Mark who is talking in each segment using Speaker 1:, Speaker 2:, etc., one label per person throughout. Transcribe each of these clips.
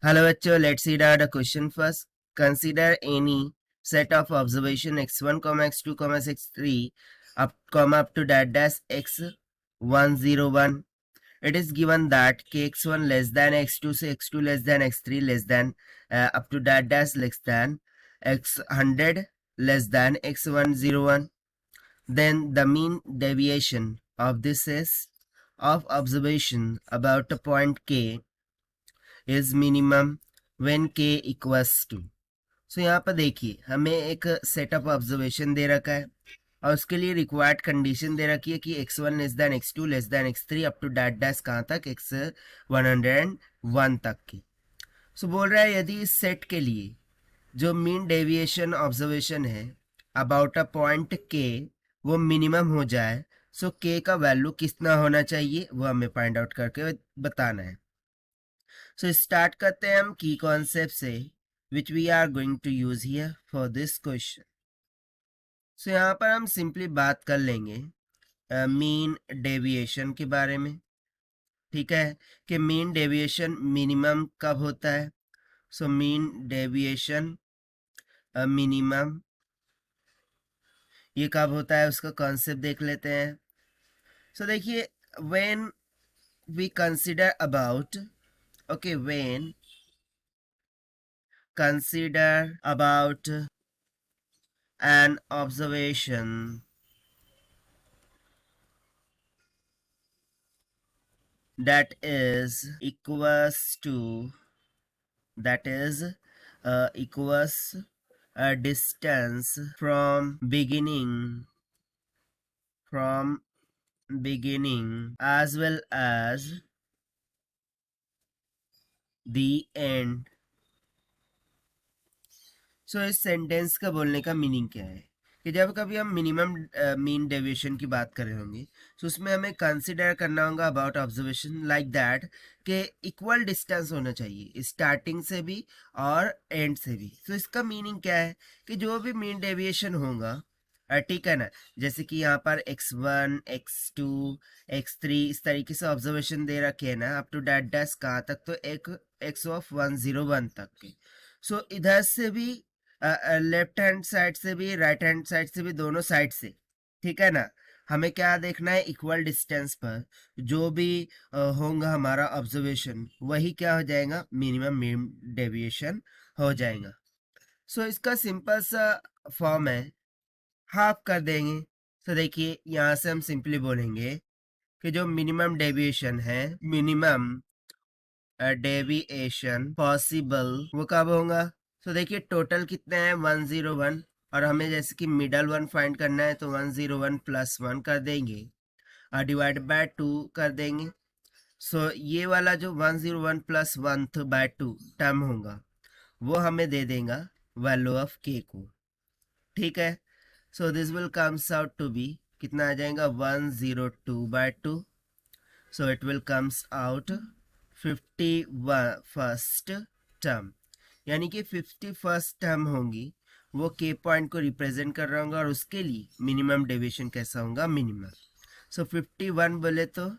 Speaker 1: Hello bachcho, let's see the question first. Consider any set of observation x1, x2, x3 up to that dash x101. It is given that kx1 less than x2, so x2 less than x3 less than up to that dash less than x100 less than x101. Then the mean deviation of this is of observation about a point k is minimum when k equals to. सो यहाँ पर देखिए हमें एक setup observation दे रखा है और उसके लिए रिक्वायर्ड कंडीशन दे रखी है कि x1 less than x2 less than x3 up to that dash कहाँ तक x101 तक की. सो बोल रहा है यदि इस सेट के लिए जो मीन डेविएशन ऑब्जर्वेशन है अबाउट अ पॉइंट k वो मिनिमम हो जाए, सो k का वैल्यू कितना होना चाहिए वो हमें फाइंड आउट करके बताना है. सो स्टार्ट करते हैं हम की कॉन्सेप्ट से which we are going to use here for this question. So यहाँ पर हम सिंपली बात कर लेंगे मीन डेविएशन के बारे में. ठीक है कि मीन डेविएशन मिनिमम कब होता है. सो मीन डेविएशन मिनिमम ये कब होता है उसका कॉन्सेप्ट देख लेते हैं. सो देखिए when we consider about when consider about an observation that is equals a distance from beginning as well as the end. सो इस सेंटेंस का बोलने का मीनिंग क्या है कि जब कभी हम मिनिमम मीन डेविएशन की बात कर रहे होंगे तो उसमें हमें कंसिडर करना होगा अबाउट ऑब्जर्वेशन लाइक दैट कि इक्वल डिस्टेंस होना चाहिए स्टार्टिंग से भी और एंड से भी. तो इसका मीनिंग क्या है कि जो भी मीन डेविएशन होगा ठीक है ना, जैसे कि यहाँ पर x1 x2 x3 इस तरीके से ऑब्जर्वेशन दे रखे हैं ना अप टू डैट डैश कहाँ तक तो एक x101 तक के. सो इधर से भी लेफ्ट हैंड साइड से भी राइट हैंड साइड से भी दोनों साइड से ठीक है ना हमें क्या देखना है इक्वल डिस्टेंस पर जो भी होगा हमारा ऑब्जर्वेशन वही क्या हो जाएगा मिनिमम मीन डेविएशन हो जाएगा. सो इसका सिंपल सा फॉर्म है हाफ कर देंगे. तो देखिए यहाँ से हम सिंपली बोलेंगे कि जो मिनिमम डेविएशन है मिनिमम डेविएशन पॉसिबल वो कब होगा. तो देखिए टोटल कितने हैं 101 और हमें जैसे कि मिडल वन फाइंड करना है तो 101 प्लस 1 कर देंगे और डिवाइड बाय 2 कर देंगे. सो ये वाला जो 101 प्लस 1 बाय 2 टर्म होगा वो हमें दे देगा वैल्यू ऑफ के को. ठीक है. So this will comes out to be कितना आ जाएगा 102 by 2. So it will comes out 51st term यानी कि 51st टर्म होगी वो के पॉइंट को रिप्रेजेंट कर रहा होगा और उसके लिए मिनिमम डेविएशन कैसा होगा मिनिमम. सो 51 बोले तो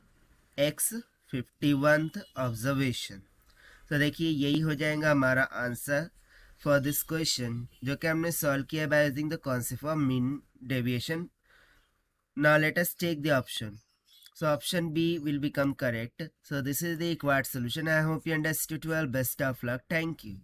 Speaker 1: x 51th ऑब्जर्वेशन. तो देखिए यही हो जाएगा हमारा आंसर फॉर दिस क्वेश्चन जो कि हमने सॉल्व किया by using the concept of mean deviation. Now let us take the option. So option B will become correct. So this is the required solution. I hope you understood well. Best of luck. Thank you.